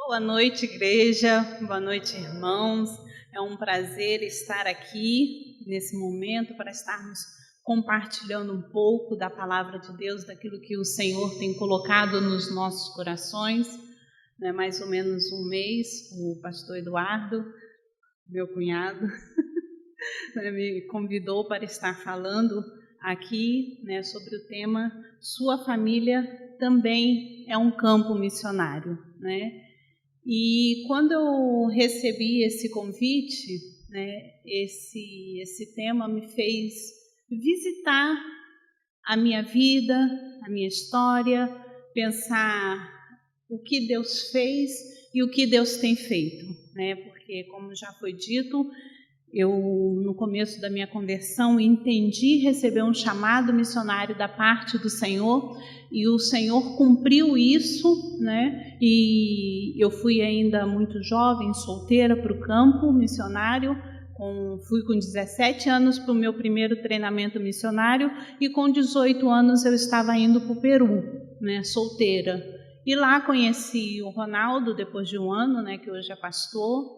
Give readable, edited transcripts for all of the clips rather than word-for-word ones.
Boa noite, igreja. Boa noite, irmãos. É um prazer estar aqui nesse momento para estarmos compartilhando um pouco da palavra de Deus, daquilo que o Senhor tem colocado nos nossos corações. Mais ou menos um mês, o pastor Eduardo, meu cunhado, me convidou para estar falando aqui, sobre o tema Sua Família Também é um Campo Missionário, E quando eu recebi esse convite, esse tema me fez visitar a minha vida, a minha história, pensar o que Deus fez e o que Deus tem feito, Porque, como já foi dito, eu, no começo da minha conversão, entendi receber um chamado missionário da parte do Senhor, e o Senhor cumpriu isso, E eu fui ainda muito jovem, solteira, para o campo missionário. Fui com 17 anos para o meu primeiro treinamento missionário, e com 18 anos eu estava indo para o Peru, solteira. E lá conheci o Ronaldo, depois de um ano, que hoje é pastor,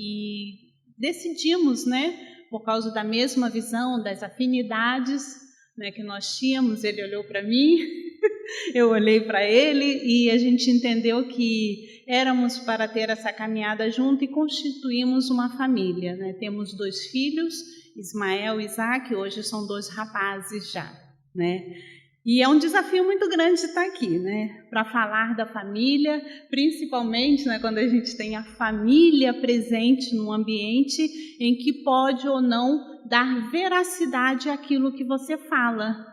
e decidimos, por causa da mesma visão, das afinidades, que nós tínhamos. Ele olhou para mim, eu olhei para ele, e a gente entendeu que éramos para ter essa caminhada junto e constituímos uma família. Temos 2 filhos, Ismael e Isaac, hoje são 2 rapazes já, E é um desafio muito grande estar aqui, para falar da família, principalmente quando a gente tem a família presente num ambiente em que pode ou não dar veracidade àquilo que você fala,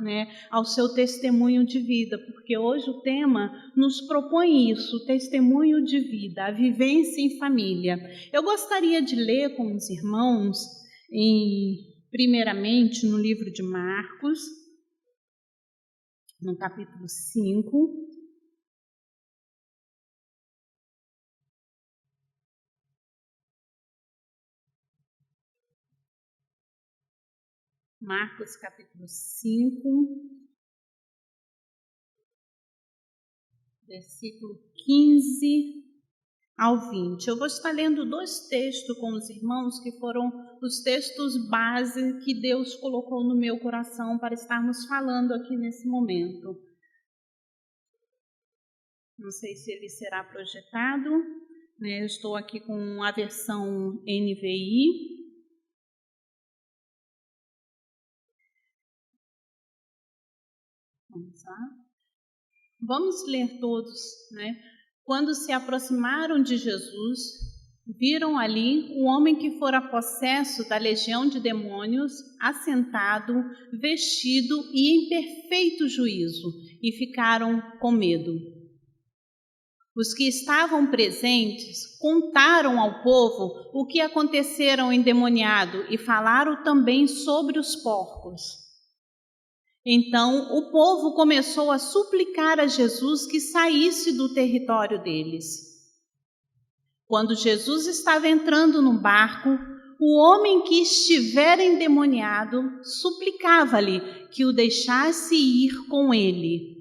ao seu testemunho de vida, porque hoje o tema nos propõe isso, o testemunho de vida, a vivência em família. Eu gostaria de ler com os irmãos, primeiramente no livro de Marcos, no capítulo 5, Marcos capítulo 5, versículo 15 ao 20. Eu vou estar lendo 2 textos com os irmãos, que foram os textos base que Deus colocou no meu coração para estarmos falando aqui nesse momento. Não sei se ele será projetado, Eu estou aqui com a versão NVI. Vamos lá. Vamos ler todos, Quando se aproximaram de Jesus, viram ali um homem que fora possesso da legião de demônios, assentado, vestido e em perfeito juízo, e ficaram com medo. Os que estavam presentes contaram ao povo o que acontecera ao endemoniado e falaram também sobre os porcos. Então o povo começou a suplicar a Jesus que saísse do território deles. Quando Jesus estava entrando no barco, o homem que estivera endemoniado suplicava-lhe que o deixasse ir com ele.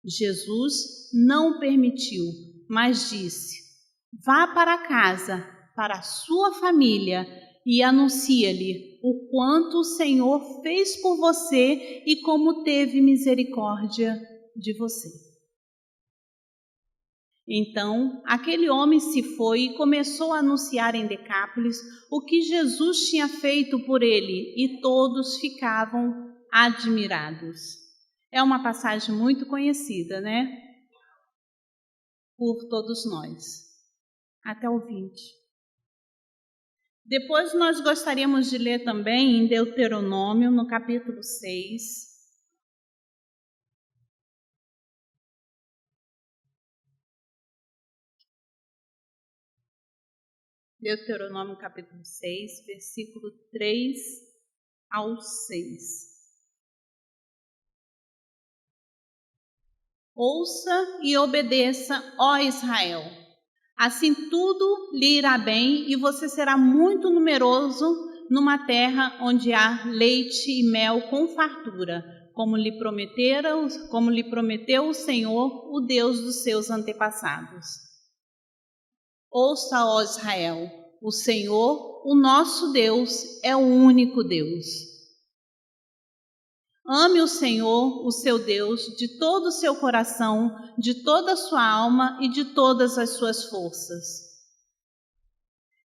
Jesus não permitiu, mas disse: vá para casa, para a sua família, e anuncia-lhe o quanto o Senhor fez por você e como teve misericórdia de você. Então, aquele homem se foi e começou a anunciar em Decápolis o que Jesus tinha feito por ele, e todos ficavam admirados. É uma passagem muito conhecida, por todos nós. Até o 20. Depois nós gostaríamos de ler também em Deuteronômio, no capítulo 6. Deuteronômio capítulo 6, versículo 3 ao 6. Ouça e obedeça, ó Israel. Assim tudo lhe irá bem, e você será muito numeroso numa terra onde há leite e mel com fartura, como lhe prometeu o Senhor, o Deus dos seus antepassados. Ouça, ó Israel, o Senhor, o nosso Deus, é o único Deus. Ame o Senhor, o seu Deus, de todo o seu coração, de toda a sua alma e de todas as suas forças.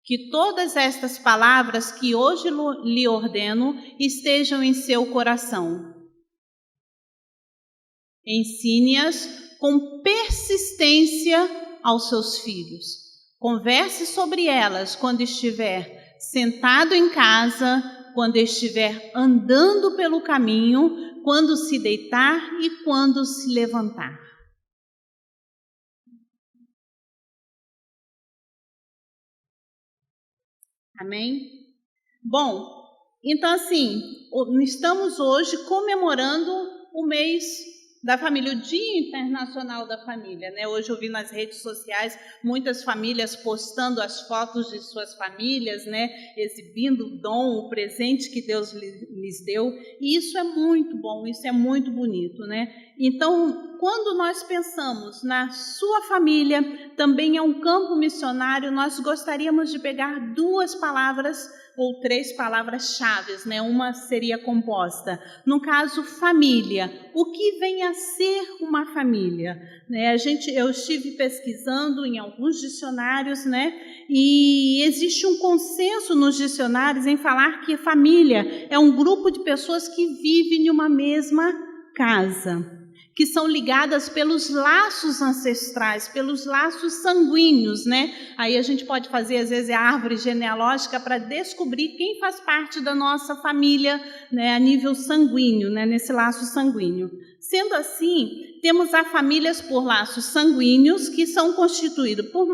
Que todas estas palavras que hoje lhe ordeno estejam em seu coração. Ensine-as com persistência aos seus filhos. Converse sobre elas quando estiver sentado em casa, quando estiver andando pelo caminho, quando se deitar e quando se levantar. Amém? Bom, então assim, estamos hoje comemorando o mês da família, o Dia Internacional da Família, né? Hoje eu vi nas redes sociais muitas famílias postando as fotos de suas famílias, né? Exibindo o dom, o presente que Deus lhes deu. E isso é muito bom, isso é muito bonito, né? Então, quando nós pensamos na sua família, também é um campo missionário, nós gostaríamos de pegar 2 palavras ou 3 palavras-chave, né? Uma seria composta. No caso, família. O que vem a ser uma família? Né? Eu estive pesquisando em alguns dicionários, né? E existe um consenso nos dicionários em falar que família é um grupo de pessoas que vivem em uma mesma casa, que são ligadas pelos laços ancestrais, pelos laços sanguíneos, né? Aí a gente pode fazer, às vezes, a árvore genealógica para descobrir quem faz parte da nossa família, né, a nível sanguíneo, né, nesse laço sanguíneo. Sendo assim, temos as famílias por laços sanguíneos, que são constituídos por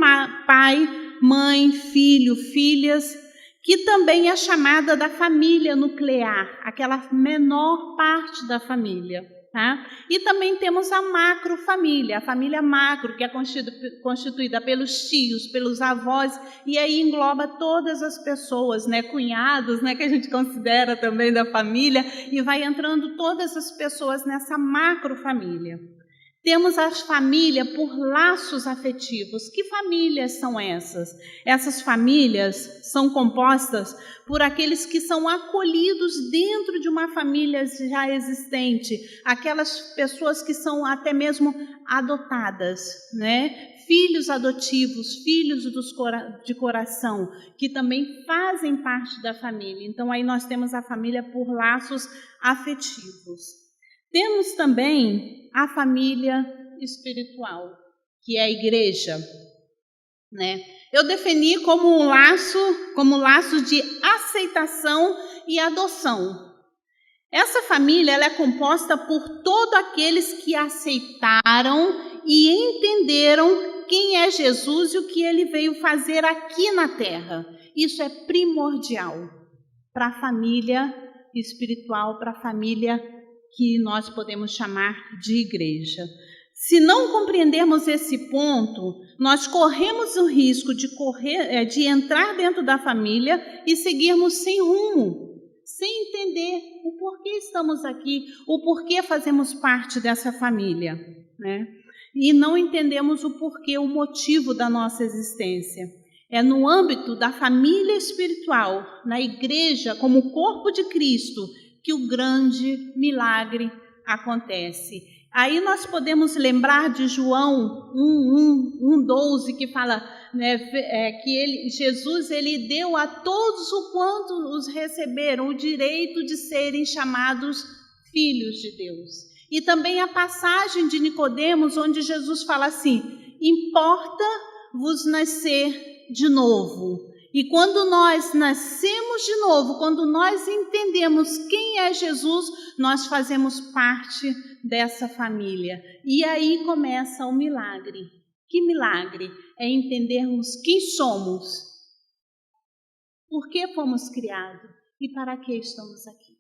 pai, mãe, filho, filhas, que também é chamada da família nuclear, aquela menor parte da família. Tá? E também temos a macrofamília, a família macro, que é constituída pelos tios, pelos avós, e aí engloba todas as pessoas, né, cunhados, né, que a gente considera também da família, e vai entrando todas as pessoas nessa macrofamília. Temos a família por laços afetivos. Que famílias são essas? Essas famílias são compostas por aqueles que são acolhidos dentro de uma família já existente, aquelas pessoas que são até mesmo adotadas, né? Filhos adotivos, filhos de coração, que também fazem parte da família. Então, aí nós temos a família por laços afetivos. Temos também a família espiritual, que é a igreja, né? Eu defini como um laço de aceitação e adoção. Essa família ela é composta por todos aqueles que aceitaram e entenderam quem é Jesus e o que ele veio fazer aqui na terra. Isso é primordial para a família espiritual, para a família que nós podemos chamar de igreja. Se não compreendermos esse ponto, nós corremos o risco de entrar dentro da família e seguirmos sem rumo, sem entender o porquê estamos aqui, o porquê fazemos parte dessa família, né? E não entendemos o porquê, o motivo da nossa existência. É no âmbito da família espiritual, na igreja, como corpo de Cristo, que o grande milagre acontece. Aí nós podemos lembrar de João 1:12, que fala, né, que Jesus ele deu a todos o quanto os receberam o direito de serem chamados filhos de Deus. E também a passagem de Nicodemos, onde Jesus fala assim: importa-vos nascer de novo. E quando nós nascemos de novo, quando nós entendemos quem é Jesus, nós fazemos parte dessa família. E aí começa o milagre. Que milagre? É entendermos quem somos, por que fomos criados e para que estamos aqui,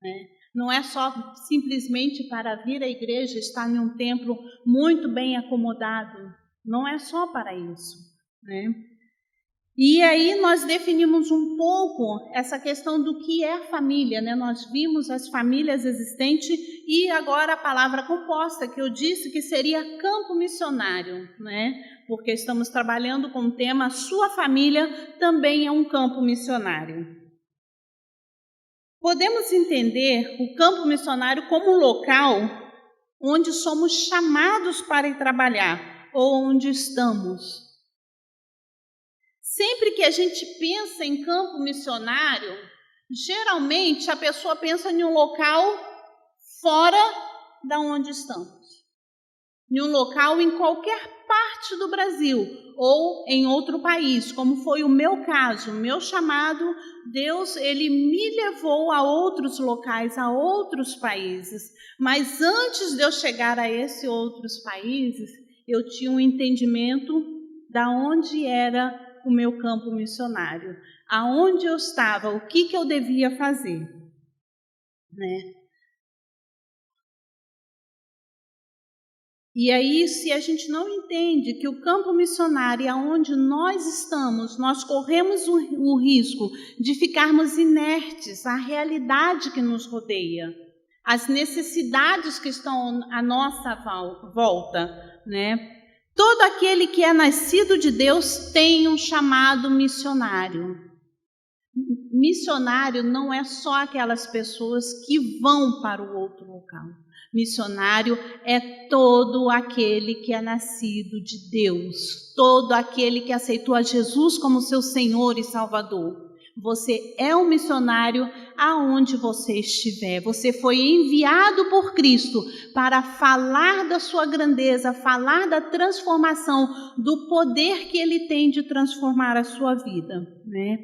né? Não é só simplesmente para vir à igreja, estar em um templo muito bem acomodado. Não é só para isso, né? E aí nós definimos um pouco essa questão do que é família, né? Nós vimos as famílias existentes e agora a palavra composta, que eu disse que seria campo missionário, né? Porque estamos trabalhando com o tema sua família também é um campo missionário. Podemos entender o campo missionário como um local onde somos chamados para ir trabalhar ou onde estamos. Sempre que a gente pensa em campo missionário, geralmente a pessoa pensa em um local fora da onde estamos. Em um local em qualquer parte do Brasil ou em outro país, como foi o meu caso, o meu chamado, Deus, Ele me levou a outros locais, a outros países. Mas antes de eu chegar a esses outros países, eu tinha um entendimento da onde era o meu campo missionário, aonde eu estava, o que eu devia fazer, né? E aí, se a gente não entende que o campo missionário é onde nós estamos, nós corremos o risco de ficarmos inertes à realidade que nos rodeia, às necessidades que estão à nossa volta, né? Todo aquele que é nascido de Deus tem um chamado missionário. Missionário não é só aquelas pessoas que vão para o outro local. Missionário é todo aquele que é nascido de Deus, todo aquele que aceitou a Jesus como seu Senhor e Salvador. Você é um missionário aonde você estiver. Você foi enviado por Cristo para falar da sua grandeza, falar da transformação, do poder que Ele tem de transformar a sua vida, né?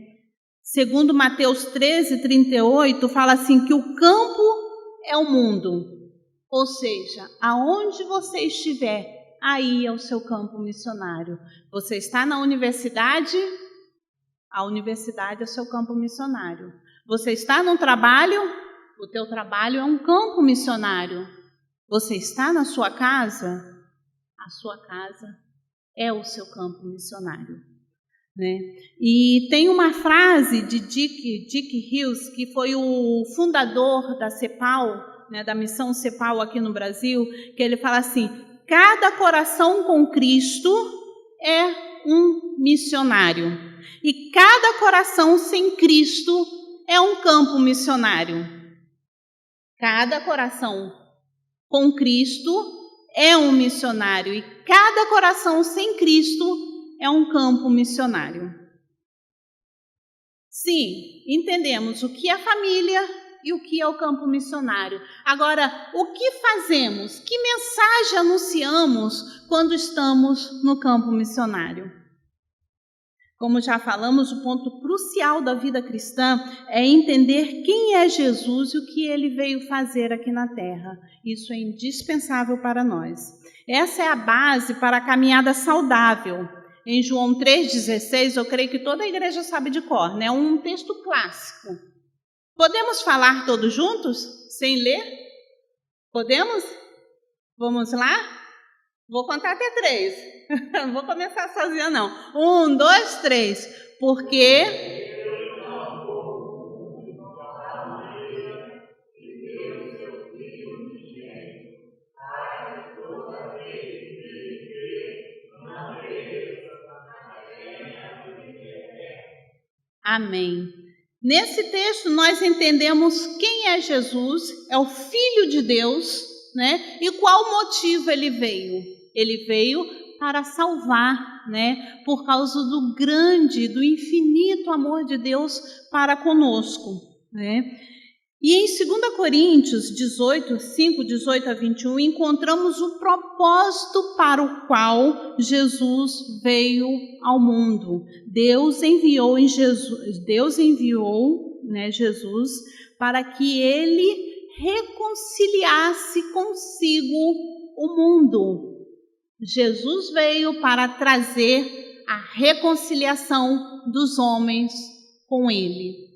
Segundo Mateus 13:38, fala assim que o campo é o mundo. Ou seja, aonde você estiver, aí é o seu campo missionário. Você está na universidade, a universidade é seu campo missionário. Você está no trabalho, o teu trabalho é um campo missionário. Você está na sua casa, a sua casa é o seu campo missionário, né? E tem uma frase de Dick Hills, que foi o fundador da CEPAL, né, da missão CEPAL aqui no Brasil, que ele fala assim: cada coração com Cristo é um missionário. E cada coração sem Cristo é um campo missionário. Cada coração com Cristo é um missionário. E cada coração sem Cristo é um campo missionário. Sim, entendemos o que é família e o que é o campo missionário. Agora, o que fazemos? Que mensagem anunciamos quando estamos no campo missionário? Como já falamos, o ponto crucial da vida cristã é entender quem é Jesus e o que ele veio fazer aqui na terra. Isso é indispensável para nós. Essa é a base para a caminhada saudável. Em João 3,16, eu creio que toda a igreja sabe de cor, né? Um texto clássico. Podemos falar todos juntos, sem ler? Podemos? Vamos lá? Vou contar até 3. Não vou começar sozinha, não. 1, 2, 3. Porque... Amém. Nesse texto nós entendemos quem é Jesus, é o Filho de Deus, né? E qual motivo ele veio? Ele veio para salvar, né? Por causa do grande, do infinito amor de Deus para conosco, né? E em 2 Coríntios 18, 5, 18 a 21, encontramos o propósito para o qual Jesus veio ao mundo. Deus enviou, né, Jesus para que ele reconciliasse consigo o mundo. Jesus veio para trazer a reconciliação dos homens com ele.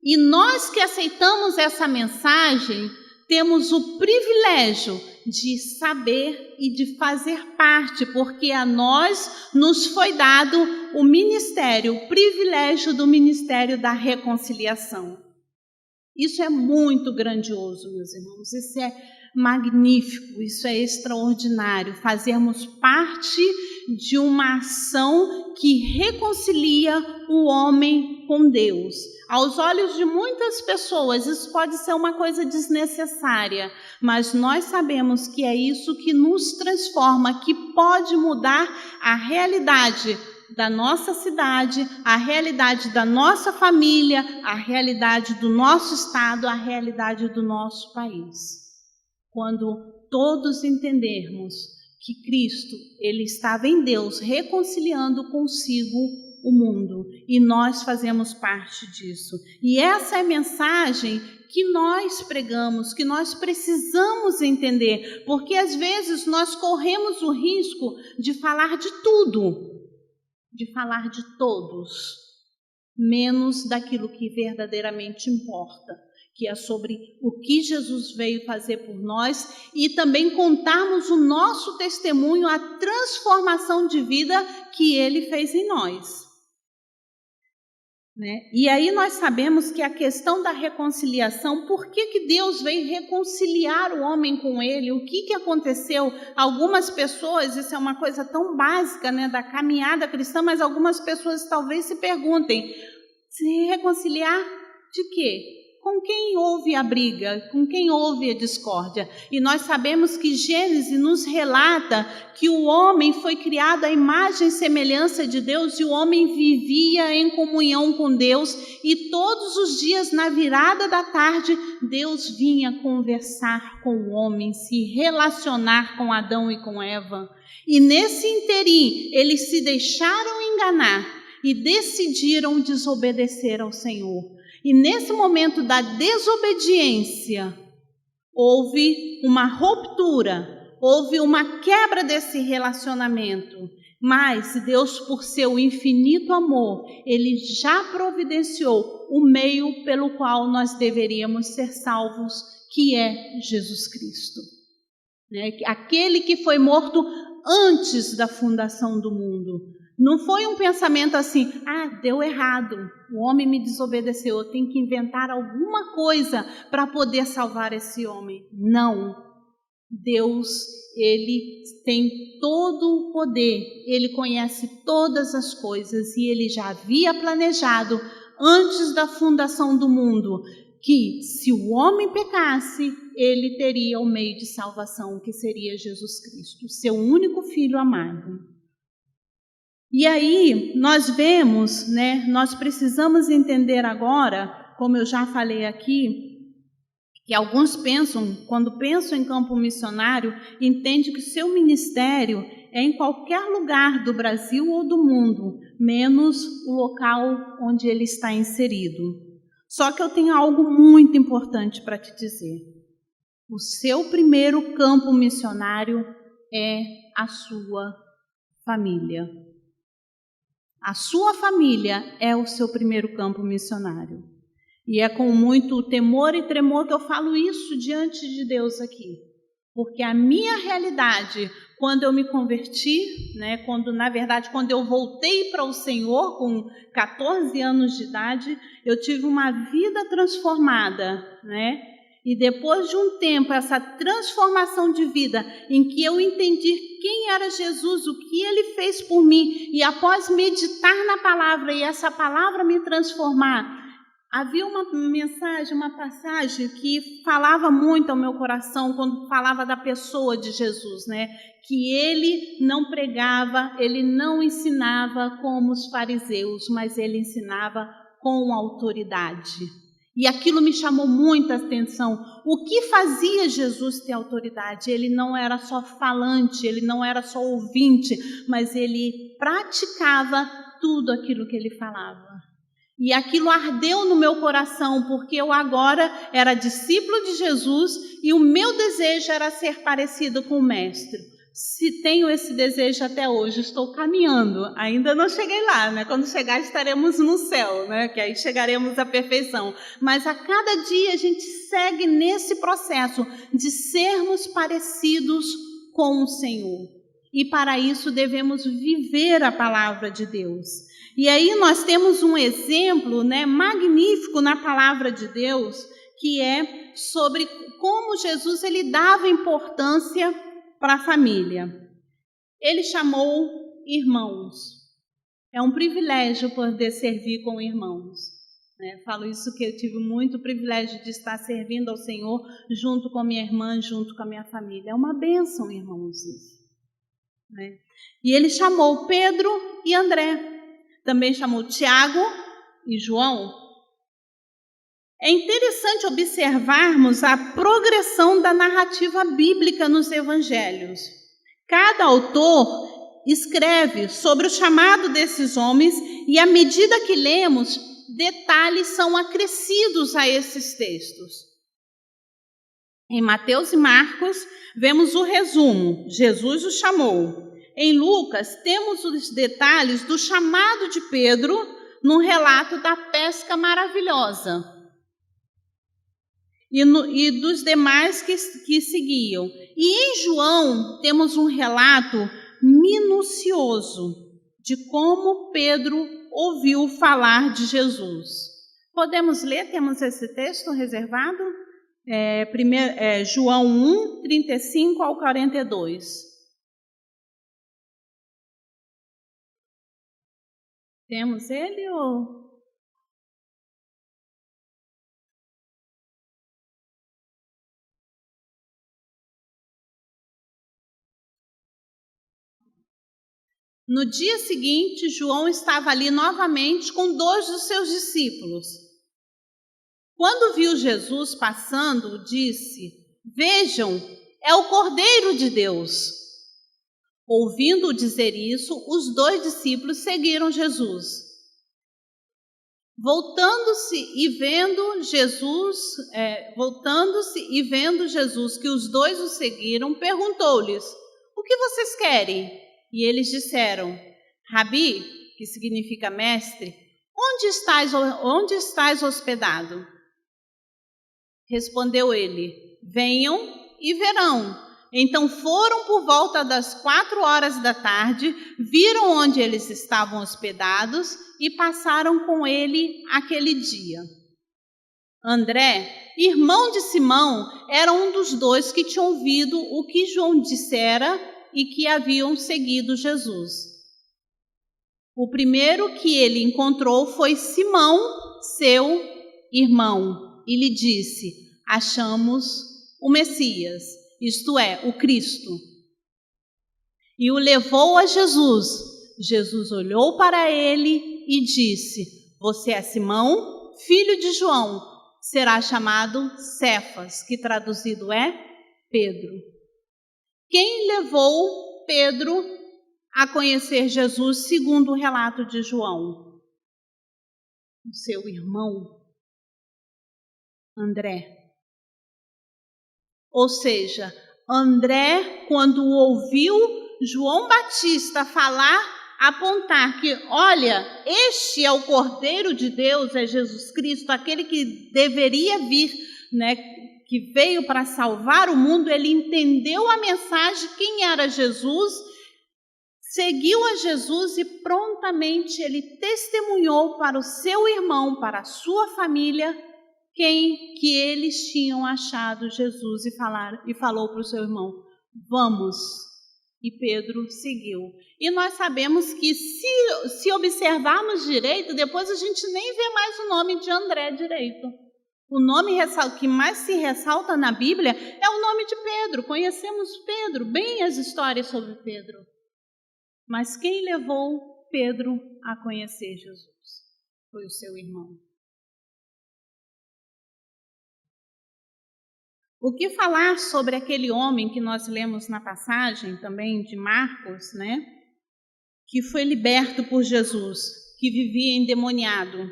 E nós que aceitamos essa mensagem, temos o privilégio de saber e de fazer parte, porque a nós nos foi dado o ministério, o privilégio do ministério da reconciliação. Isso é muito grandioso, meus irmãos, isso é magnífico, isso é extraordinário, fazermos parte de uma ação que reconcilia o homem com Deus. Aos olhos de muitas pessoas, isso pode ser uma coisa desnecessária, mas nós sabemos que é isso que nos transforma, que pode mudar a realidade da nossa cidade, a realidade da nossa família, a realidade do nosso estado, a realidade do nosso país. Quando todos entendermos que Cristo, ele estava em Deus, reconciliando consigo o mundo, e nós fazemos parte disso. E essa é a mensagem que nós pregamos, que nós precisamos entender, porque às vezes nós corremos o risco de falar de tudo, de falar de todos, menos daquilo que verdadeiramente importa, que é sobre o que Jesus veio fazer por nós, e também contarmos o nosso testemunho, a transformação de vida que ele fez em nós. E aí nós sabemos que a questão da reconciliação, por que Deus veio reconciliar o homem com ele? O que aconteceu? Algumas pessoas, isso é uma coisa tão básica, da caminhada cristã, mas algumas pessoas talvez se perguntem, se reconciliar de quê? Com quem houve a briga? Com quem houve a discórdia? E nós sabemos que Gênesis nos relata que o homem foi criado à imagem e semelhança de Deus, e o homem vivia em comunhão com Deus, e todos os dias, na virada da tarde, Deus vinha conversar com o homem, se relacionar com Adão e com Eva. E nesse interim, eles se deixaram enganar e decidiram desobedecer ao Senhor. E nesse momento da desobediência, houve uma ruptura, houve uma quebra desse relacionamento. Mas Deus, por seu infinito amor, ele já providenciou o meio pelo qual nós deveríamos ser salvos, que é Jesus Cristo. Aquele que foi morto antes da fundação do mundo. Não foi um pensamento assim, deu errado, o homem me desobedeceu, eu tenho que inventar alguma coisa para poder salvar esse homem. Não. Deus, ele tem todo o poder, ele conhece todas as coisas, e ele já havia planejado antes da fundação do mundo que, se o homem pecasse, ele teria o meio de salvação, que seria Jesus Cristo, seu único filho amado. E aí nós vemos, nós precisamos entender agora, como eu já falei aqui, que alguns pensam, quando pensam em campo missionário, entendem que o seu ministério é em qualquer lugar do Brasil ou do mundo, menos o local onde ele está inserido. Só que eu tenho algo muito importante para te dizer. O seu primeiro campo missionário é a sua família. A sua família é o seu primeiro campo missionário. E é com muito temor e tremor que eu falo isso diante de Deus aqui. Porque a minha realidade, quando eu me converti, quando eu voltei para o Senhor com 14 anos de idade, eu tive uma vida transformada, E depois de um tempo, essa transformação de vida, em que eu entendi quem era Jesus, o que ele fez por mim, e após meditar na palavra e essa palavra me transformar, havia uma mensagem, uma passagem que falava muito ao meu coração quando falava da pessoa de Jesus, Que ele não pregava, ele não ensinava como os fariseus, mas ele ensinava com autoridade. E aquilo me chamou muita atenção. O que fazia Jesus ter autoridade? Ele não era só falante, ele não era só ouvinte, mas ele praticava tudo aquilo que ele falava. E aquilo ardeu no meu coração, porque eu agora era discípulo de Jesus e o meu desejo era ser parecido com o Mestre. Se tenho esse desejo até hoje, estou caminhando, ainda não cheguei lá, né? Quando chegar estaremos no céu, né? Que aí chegaremos à perfeição. Mas a cada dia a gente segue nesse processo de sermos parecidos com o Senhor. E para isso devemos viver a palavra de Deus. E aí nós temos um exemplo, né, magnífico na palavra de Deus, que é sobre como Jesus ele dava importância para a família. Ele chamou irmãos. É um privilégio poder servir com irmãos. Falo isso que eu tive muito privilégio de estar servindo ao Senhor junto com minha irmã, junto com a minha família. É uma bênção, irmãos. E ele chamou Pedro e André. Também chamou Tiago e João. É interessante observarmos a progressão da narrativa bíblica nos evangelhos. Cada autor escreve sobre o chamado desses homens e, à medida que lemos, detalhes são acrescidos a esses textos. Em Mateus e Marcos, vemos o resumo: Jesus os chamou. Em Lucas, temos os detalhes do chamado de Pedro no relato da pesca maravilhosa. E dos demais que seguiam. E em João temos um relato minucioso de como Pedro ouviu falar de Jesus. Podemos ler? Temos esse texto reservado? João 1, 35 ao 42. Temos ele ou... No dia seguinte, João estava ali novamente com 2 dos seus discípulos. Quando viu Jesus passando, disse: "Vejam, é o Cordeiro de Deus." Ouvindo dizer isso, os 2 discípulos seguiram Jesus. Voltando-se e vendo Jesus que os 2 o seguiram, perguntou-lhes: "O que vocês querem?" E eles disseram: "Rabi", que significa mestre, onde estás hospedado?" Respondeu ele: "Venham e verão." Então foram por volta das 4 horas da tarde, viram onde eles estavam hospedados e passaram com ele aquele dia. André, irmão de Simão, era um dos 2 que tinham ouvido o que João dissera e que haviam seguido Jesus. O primeiro que ele encontrou foi Simão, seu irmão, e lhe disse: "Achamos o Messias, isto é, o Cristo." E o levou a Jesus. Jesus olhou para ele e disse: "Você é Simão, filho de João, será chamado Cefas", que traduzido é Pedro. Quem levou Pedro a conhecer Jesus, segundo o relato de João? O seu irmão, André. Ou seja, André, quando ouviu João Batista falar, apontar que, olha, este é o Cordeiro de Deus, é Jesus Cristo, aquele que deveria vir, né, que veio para salvar o mundo, ele entendeu a mensagem, quem era Jesus, seguiu a Jesus e prontamente ele testemunhou para o seu irmão, para a sua família, que eles tinham achado Jesus e falou para o seu irmão: "Vamos." E Pedro seguiu. E nós sabemos que se observarmos direito, depois a gente nem vê mais o nome de André direito. O nome que mais se ressalta na Bíblia é o nome de Pedro. Conhecemos Pedro, bem as histórias sobre Pedro. Mas quem levou Pedro a conhecer Jesus foi o seu irmão. O que falar sobre aquele homem que nós lemos na passagem também de Marcos, né? Que foi liberto por Jesus, que vivia endemoniado.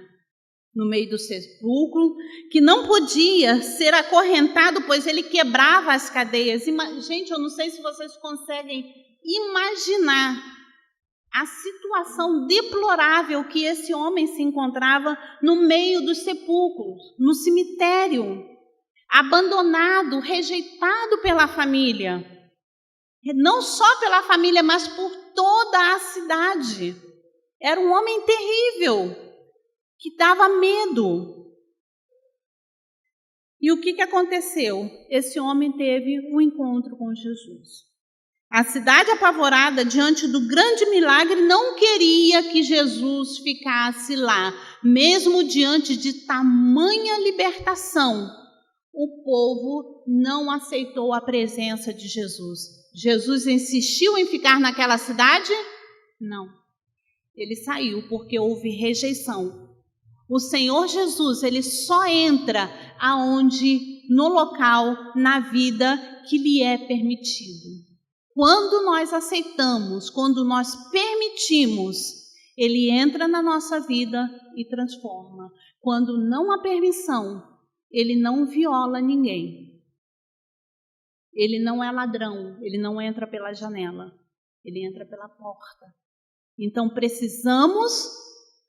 no meio do sepulcro, que não podia ser acorrentado, pois ele quebrava as cadeias. Gente, eu não sei se vocês conseguem imaginar a situação deplorável que esse homem se encontrava no meio dos sepulcros, no cemitério, abandonado, rejeitado pela família. Não só pela família, mas por toda a cidade. Era um homem terrível, que dava medo. E o que aconteceu? Esse homem teve um encontro com Jesus. A cidade, apavorada diante do grande milagre, não queria que Jesus ficasse lá, mesmo diante de tamanha libertação. O povo não aceitou a presença de Jesus. Jesus insistiu em ficar naquela cidade? Não. Ele saiu porque houve rejeição. O Senhor Jesus, ele só entra no local, na vida que lhe é permitido. Quando nós aceitamos, quando nós permitimos, ele entra na nossa vida e transforma. Quando não há permissão, ele não viola ninguém. Ele não é ladrão, ele não entra pela janela, ele entra pela porta. Então precisamos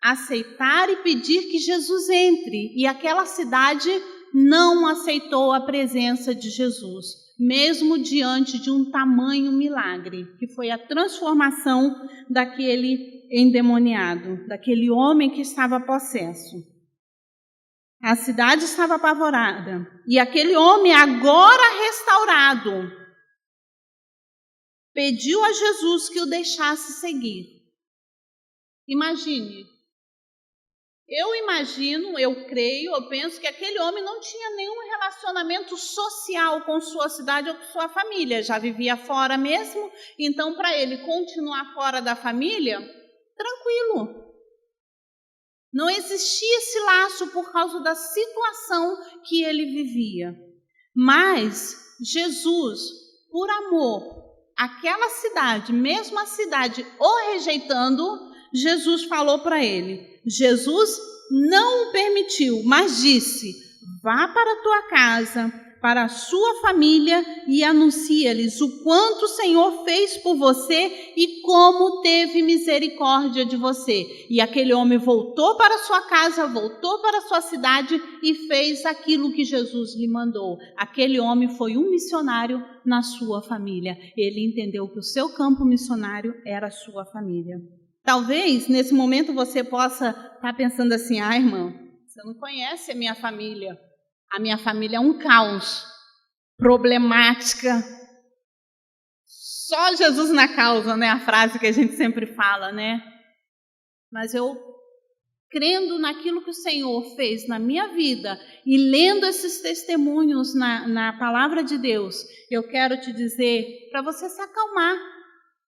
aceitar e pedir que Jesus entre. E aquela cidade não aceitou a presença de Jesus, mesmo diante de um tamanho milagre, que foi a transformação daquele endemoniado, daquele homem que estava possesso. A cidade estava apavorada, e aquele homem, agora restaurado, pediu a Jesus que o deixasse seguir. Imagine. Eu creio, eu penso que aquele homem não tinha nenhum relacionamento social com sua cidade ou com sua família, já vivia fora mesmo, então para ele continuar fora da família, tranquilo. Não existia esse laço por causa da situação que ele vivia. Mas Jesus, por amor àquela cidade, mesmo a cidade o rejeitando, Jesus falou para ele. Jesus não o permitiu, mas disse: vá para a tua casa, para a sua família e anuncia-lhes o quanto o Senhor fez por você e como teve misericórdia de você. E aquele homem voltou para a sua casa, voltou para a sua cidade e fez aquilo que Jesus lhe mandou. Aquele homem foi um missionário na sua família. Ele entendeu que o seu campo missionário era a sua família. Talvez, nesse momento, você possa estar pensando assim: irmã, você não conhece a minha família. A minha família é um caos, problemática. Só Jesus na causa, né? A frase que a gente sempre fala, né? Mas eu, crendo naquilo que o Senhor fez na minha vida e lendo esses testemunhos na palavra de Deus, eu quero te dizer para você se acalmar.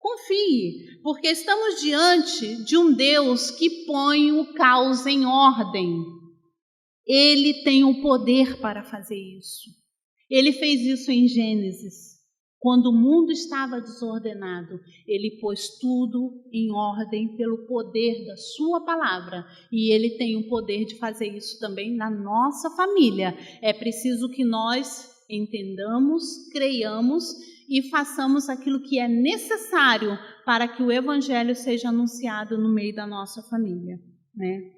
Confie, porque estamos diante de um Deus que põe o caos em ordem. Ele tem o poder para fazer isso. Ele fez isso em Gênesis. Quando o mundo estava desordenado, ele pôs tudo em ordem pelo poder da sua palavra. E ele tem o poder de fazer isso também na nossa família. É preciso que nós entendamos, creiamos e façamos aquilo que é necessário para que o evangelho seja anunciado no meio da nossa família, né?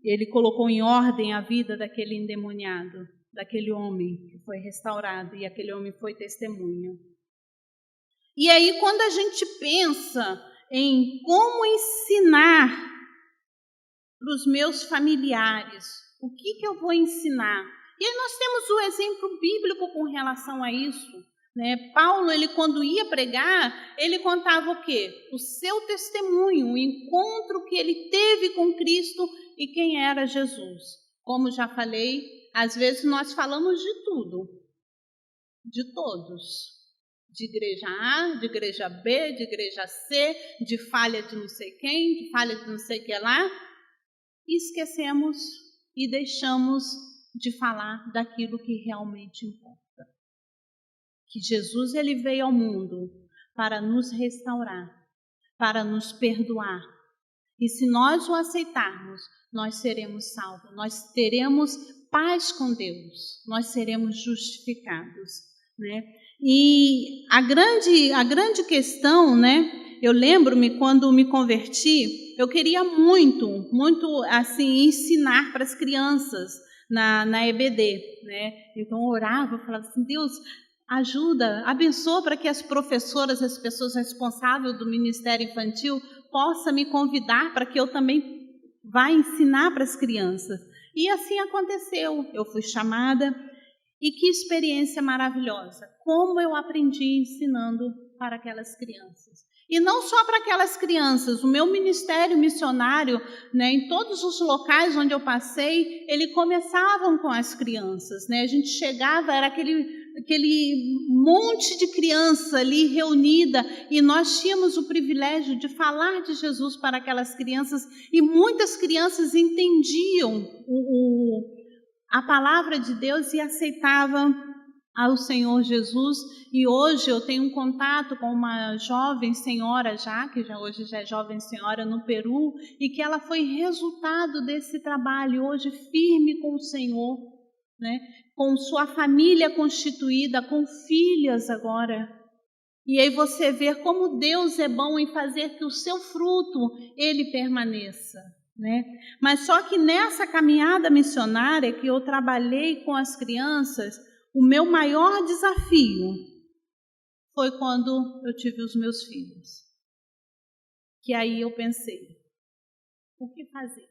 Ele colocou em ordem a vida daquele endemoniado, daquele homem que foi restaurado, e aquele homem foi testemunha. E aí, quando a gente pensa em como ensinar para os meus familiares, o que eu vou ensinar? E aí nós temos o exemplo bíblico com relação a isso, né? Paulo, ele quando ia pregar, ele contava o quê? O seu testemunho, o encontro que ele teve com Cristo e quem era Jesus. Como já falei, às vezes nós falamos de tudo, de todos. De igreja A, de igreja B, de igreja C, de falha de não sei quem, de falha de não sei o que lá. E esquecemos e deixamos de falar daquilo que realmente importa. Que Jesus, ele veio ao mundo para nos restaurar, para nos perdoar. E se nós o aceitarmos, nós seremos salvos, nós teremos paz com Deus, nós seremos justificados, né? E a grande questão, né? Eu lembro-me quando me converti, eu queria muito assim ensinar para as crianças na EBD, né? Então eu orava, eu falava assim: Deus, ajuda, abençoa para que as professoras, as pessoas responsáveis do Ministério Infantil possam me convidar para que eu também vá ensinar para as crianças. E assim aconteceu, eu fui chamada, e que experiência maravilhosa, como eu aprendi ensinando para aquelas crianças. E não só para aquelas crianças, o meu ministério missionário, né, em todos os locais onde eu passei, ele começavam com as crianças, né? A gente chegava, era aquele monte de criança ali reunida, e nós tínhamos o privilégio de falar de Jesus para aquelas crianças, e muitas crianças entendiam a palavra de Deus e aceitavam ao Senhor Jesus. E hoje eu tenho um contato com uma jovem senhora hoje já é jovem senhora no Peru, e que ela foi resultado desse trabalho, hoje firme com o Senhor, né? Com sua família constituída, com filhas agora. E aí você vê como Deus é bom em fazer que o seu fruto, ele permaneça, né? Mas só que nessa caminhada missionária que eu trabalhei com as crianças, o meu maior desafio foi quando eu tive os meus filhos. Que aí eu pensei, o que fazer?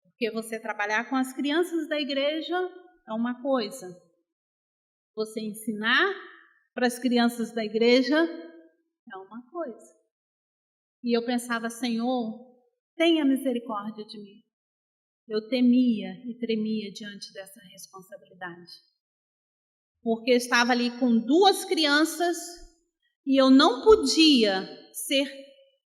Porque você trabalhar com as crianças da igreja é uma coisa. Você ensinar para as crianças da igreja é uma coisa. E eu pensava: Senhor, tenha misericórdia de mim. Eu temia e tremia diante dessa responsabilidade. Porque eu estava ali com 2 crianças e eu não podia ser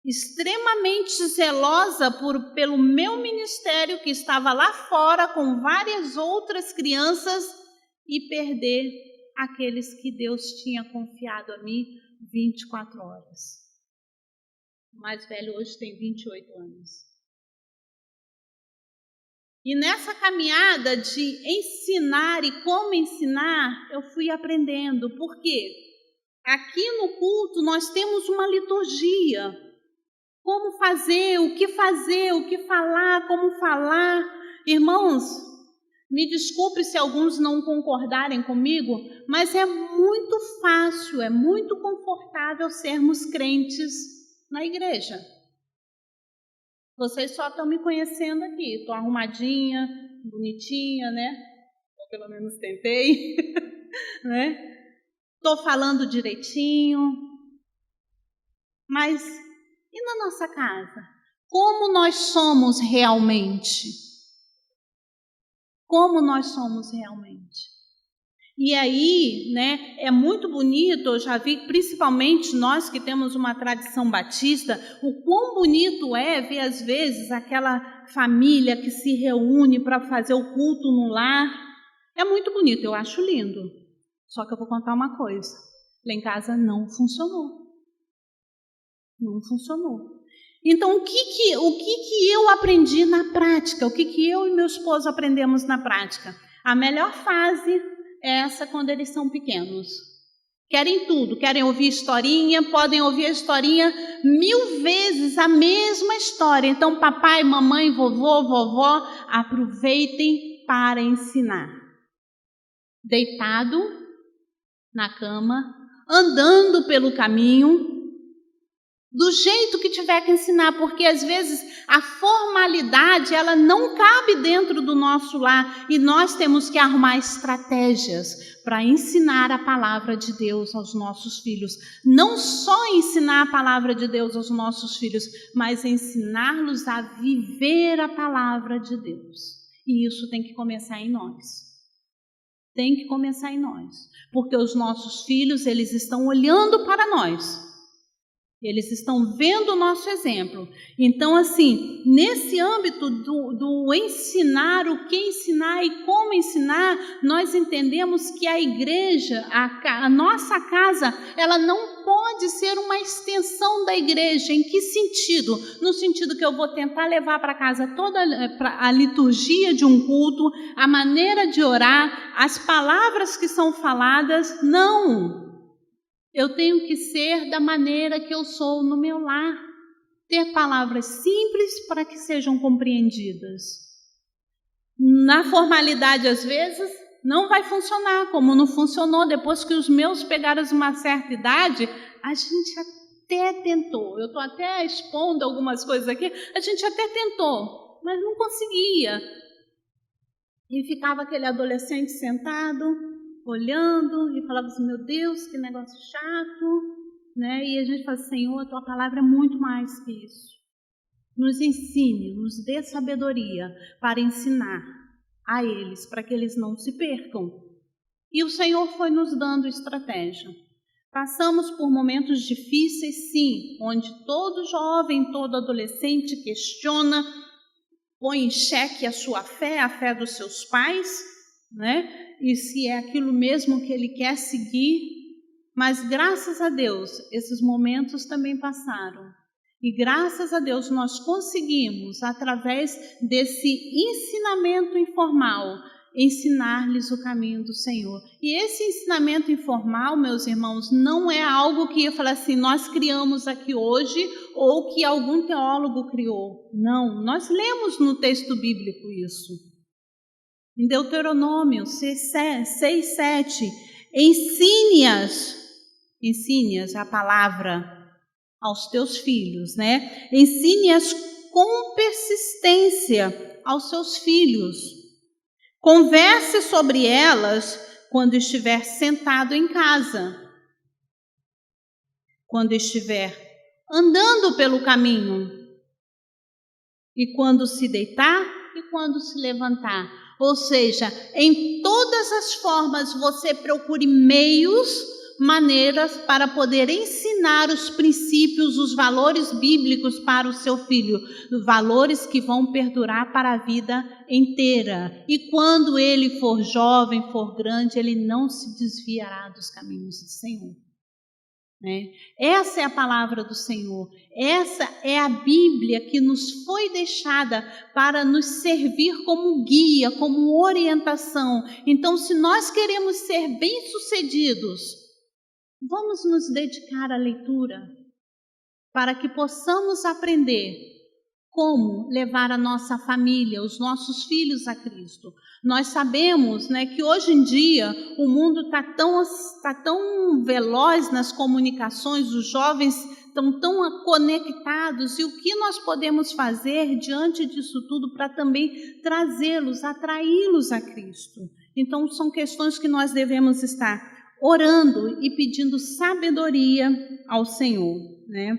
extremamente zelosa pelo meu ministério, que estava lá fora com várias outras crianças, e perder aqueles que Deus tinha confiado a mim 24 horas. O mais velho hoje tem 28 anos. E nessa caminhada de ensinar e como ensinar, eu fui aprendendo. Por quê? Aqui no culto nós temos uma liturgia. Como fazer, o que falar, como falar. Irmãos, me desculpe se alguns não concordarem comigo, mas é muito fácil, é muito confortável sermos crentes na igreja. Vocês só estão me conhecendo aqui, estou arrumadinha, bonitinha, né? Ou pelo menos tentei, né? Estou falando direitinho, mas e na nossa casa? Como nós somos realmente? Como nós somos realmente? E aí, né, é muito bonito, eu já vi, principalmente nós que temos uma tradição batista, o quão bonito é ver às vezes aquela família que se reúne para fazer o culto no lar. É muito bonito, eu acho lindo. Só que eu vou contar uma coisa, lá em casa não funcionou. Não funcionou. Então, o que eu aprendi na prática? O que eu e meu esposo aprendemos na prática? A melhor fase é essa quando eles são pequenos. Querem tudo, querem ouvir historinha, podem ouvir a historinha 1000 vezes, a mesma história. Então, papai, mamãe, vovô, vovó, aproveitem para ensinar. Deitado na cama, andando pelo caminho, do jeito que tiver que ensinar, porque às vezes a formalidade ela não cabe dentro do nosso lar, e nós temos que arrumar estratégias para ensinar a palavra de Deus aos nossos filhos. Não só ensinar a palavra de Deus aos nossos filhos, mas ensiná-los a viver a palavra de Deus. E isso tem que começar em nós. Tem que começar em nós, porque os nossos filhos, eles estão olhando para nós. Eles estão vendo o nosso exemplo. Então, assim, nesse âmbito do ensinar, o que ensinar e como ensinar, nós entendemos que a igreja, a nossa casa, ela não pode ser uma extensão da igreja. Em que sentido? No sentido que eu vou tentar levar para casa toda a liturgia de um culto, a maneira de orar, as palavras que são faladas. Não! Eu tenho que ser da maneira que eu sou no meu lar. Ter palavras simples para que sejam compreendidas. Na formalidade, às vezes, não vai funcionar, como não funcionou. Depois que os meus pegaram uma certa idade, a gente até tentou. Eu estou até expondo algumas coisas aqui. A gente até tentou, mas não conseguia. E ficava aquele adolescente sentado, olhando, e falava assim, meu Deus, que negócio chato, né? E a gente fala, Senhor, a tua palavra é muito mais que isso. Nos ensine, nos dê sabedoria para ensinar a eles, para que eles não se percam. E o Senhor foi nos dando estratégia. Passamos por momentos difíceis, sim, onde todo jovem, todo adolescente questiona, põe em xeque a sua fé, a fé dos seus pais, né? E se é aquilo mesmo que ele quer seguir. Mas graças a Deus, esses momentos também passaram. E graças a Deus nós conseguimos, através desse ensinamento informal, ensinar-lhes o caminho do Senhor. E esse ensinamento informal, meus irmãos, não é algo que eu falo assim, nós criamos aqui hoje ou que algum teólogo criou. Não, nós lemos no texto bíblico isso. Em Deuteronômio 6:7, ensine-as a palavra aos teus filhos, né? Ensine-as com persistência aos seus filhos. Converse sobre elas quando estiver sentado em casa, quando estiver andando pelo caminho, e quando se deitar e quando se levantar. Ou seja, em todas as formas você procure maneiras para poder ensinar os princípios, os valores bíblicos para o seu filho, valores que vão perdurar para a vida inteira. E quando ele for jovem, for grande, ele não se desviará dos caminhos do Senhor. Né? Essa é a palavra do Senhor, essa é a Bíblia que nos foi deixada para nos servir como guia, como orientação. Então, se nós queremos ser bem-sucedidos, vamos nos dedicar à leitura, para que possamos aprender como levar a nossa família, os nossos filhos a Cristo. Nós sabemos, né, que hoje em dia o mundo está tão veloz nas comunicações, os jovens estão tão conectados, e o que nós podemos fazer diante disso tudo para também trazê-los, atraí-los a Cristo? Então são questões que nós devemos estar orando e pedindo sabedoria ao Senhor, né?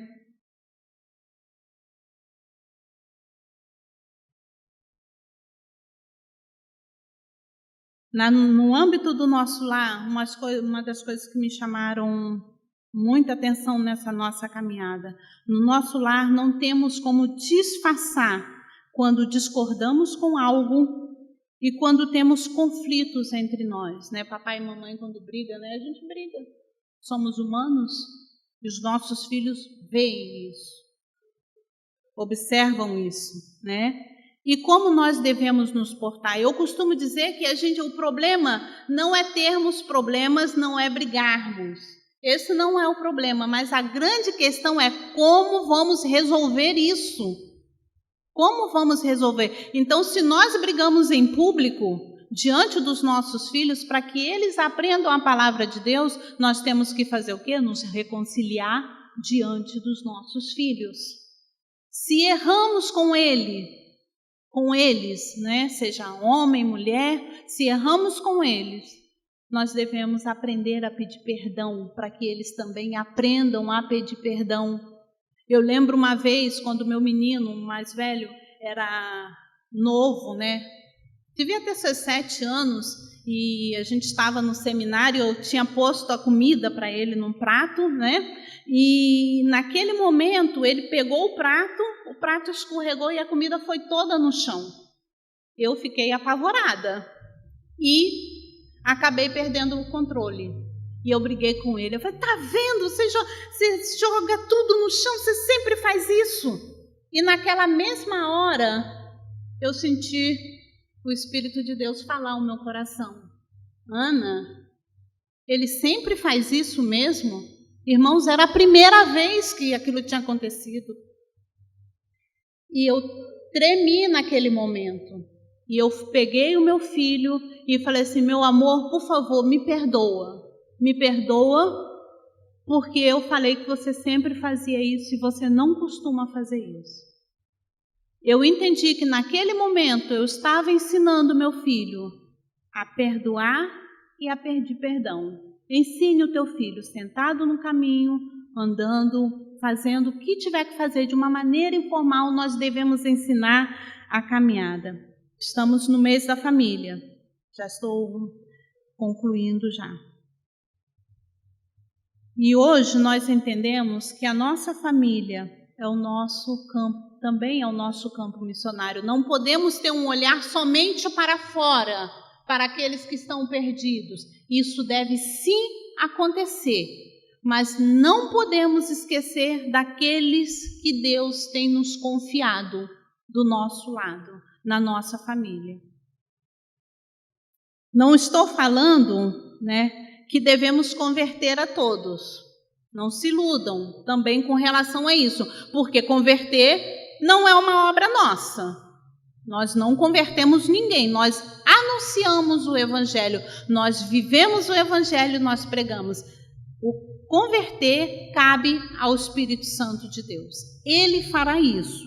No âmbito do nosso lar, uma das coisas que me chamaram muita atenção nessa nossa caminhada, no nosso lar não temos como disfarçar quando discordamos com algo e quando temos conflitos entre nós, né? Papai e mamãe, quando brigam, né? A gente briga. Somos humanos e os nossos filhos veem isso, observam isso, né? E como nós devemos nos portar? Eu costumo dizer que o problema não é termos problemas, não é brigarmos. Esse não é o problema, mas a grande questão é como vamos resolver isso. Como vamos resolver? Então, se nós brigamos em público, diante dos nossos filhos, para que eles aprendam a palavra de Deus, nós temos que fazer o quê? Nos reconciliar diante dos nossos filhos. Se erramos com eles, né? Seja homem, mulher, se erramos com eles, nós devemos aprender a pedir perdão, para que eles também aprendam a pedir perdão. Eu lembro uma vez, quando meu menino mais velho era novo, né? Devia ter seus 7 anos, e a gente estava no seminário, eu tinha posto a comida para ele num prato, né? E naquele momento ele pegou o prato escorregou e a comida foi toda no chão. Eu fiquei apavorada e acabei perdendo o controle. E eu briguei com ele. Eu falei, tá vendo? Você joga tudo no chão, você sempre faz isso. E naquela mesma hora, eu senti o Espírito de Deus falar ao meu coração. Ana, ele sempre faz isso mesmo? Irmãos, era a primeira vez que aquilo tinha acontecido. E eu tremi naquele momento. E eu peguei o meu filho e falei assim, meu amor, por favor, me perdoa. Me perdoa, porque eu falei que você sempre fazia isso e você não costuma fazer isso. Eu entendi que naquele momento eu estava ensinando meu filho a perdoar e a pedir perdão. Ensine o teu filho sentado no caminho, andando, fazendo o que tiver que fazer de uma maneira informal, nós devemos ensinar a caminhada. Estamos no mês da família. Já estou concluindo já. E hoje nós entendemos que a nossa família é o nosso campo, também é o nosso campo missionário. Não podemos ter um olhar somente para fora, para aqueles que estão perdidos. Isso deve sim acontecer, mas não podemos esquecer daqueles que Deus tem nos confiado do nosso lado, na nossa família. Não estou falando, que devemos converter a todos. Não se iludam também com relação a isso, porque converter não é uma obra nossa. Nós não convertemos ninguém, nós anunciamos o Evangelho, nós vivemos o Evangelho, nós pregamos. O converter cabe ao Espírito Santo de Deus. Ele fará isso.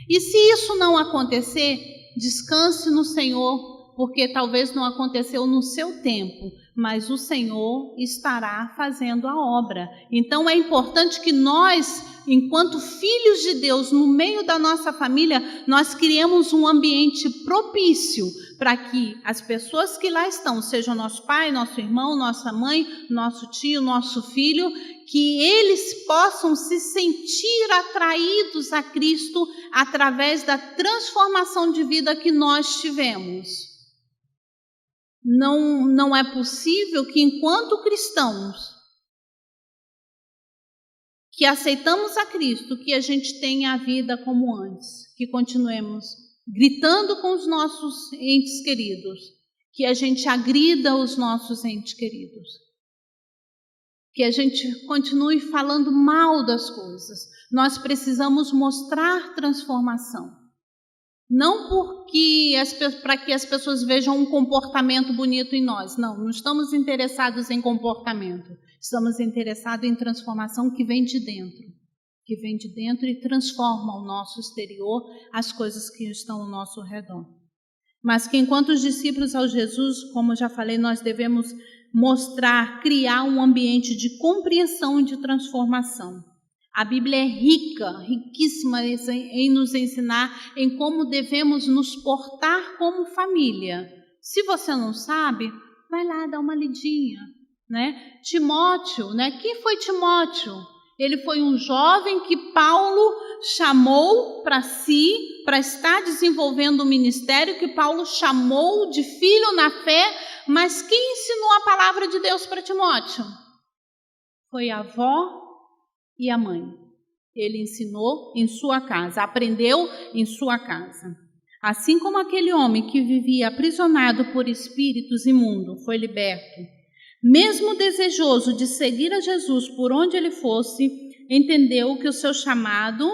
E se isso não acontecer, descanse no Senhor, porque talvez não aconteceu no seu tempo, mas o Senhor estará fazendo a obra. Então é importante que nós, enquanto filhos de Deus, no meio da nossa família, nós criemos um ambiente propício para que as pessoas que lá estão, sejam nosso pai, nosso irmão, nossa mãe, nosso tio, nosso filho, que eles possam se sentir atraídos a Cristo através da transformação de vida que nós tivemos. Não é possível que, enquanto cristãos, que aceitamos a Cristo, que a gente tenha a vida como antes, que continuemos gritando com os nossos entes queridos, que a gente agrida os nossos entes queridos, que a gente continue falando mal das coisas. Nós precisamos mostrar transformação. Não para que as pessoas vejam um comportamento bonito em nós. Não estamos interessados em comportamento. Estamos interessados em transformação que vem de dentro. Que vem de dentro e transforma o nosso exterior, as coisas que estão ao nosso redor. Mas que enquanto os discípulos ao Jesus, como eu já falei, nós devemos mostrar, criar um ambiente de compreensão e de transformação. A Bíblia é rica, riquíssima em nos ensinar em como devemos nos portar como família. Se você não sabe, vai lá dar uma lidinha, Timóteo, Quem foi Timóteo? Ele foi um jovem que Paulo chamou para si, para estar desenvolvendo o ministério, que Paulo chamou de filho na fé, mas quem ensinou a palavra de Deus para Timóteo? Foi a avó e a mãe. Ele ensinou em sua casa, aprendeu em sua casa. Assim como aquele homem que vivia aprisionado por espíritos imundos foi liberto, mesmo desejoso de seguir a Jesus por onde ele fosse, entendeu que o seu chamado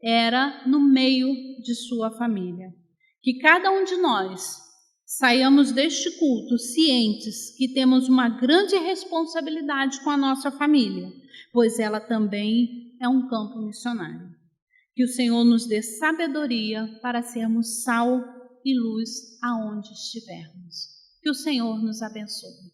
era no meio de sua família. Que cada um de nós saiamos deste culto cientes que temos uma grande responsabilidade com a nossa família, pois ela também é um campo missionário. Que o Senhor nos dê sabedoria para sermos sal e luz aonde estivermos. Que o Senhor nos abençoe.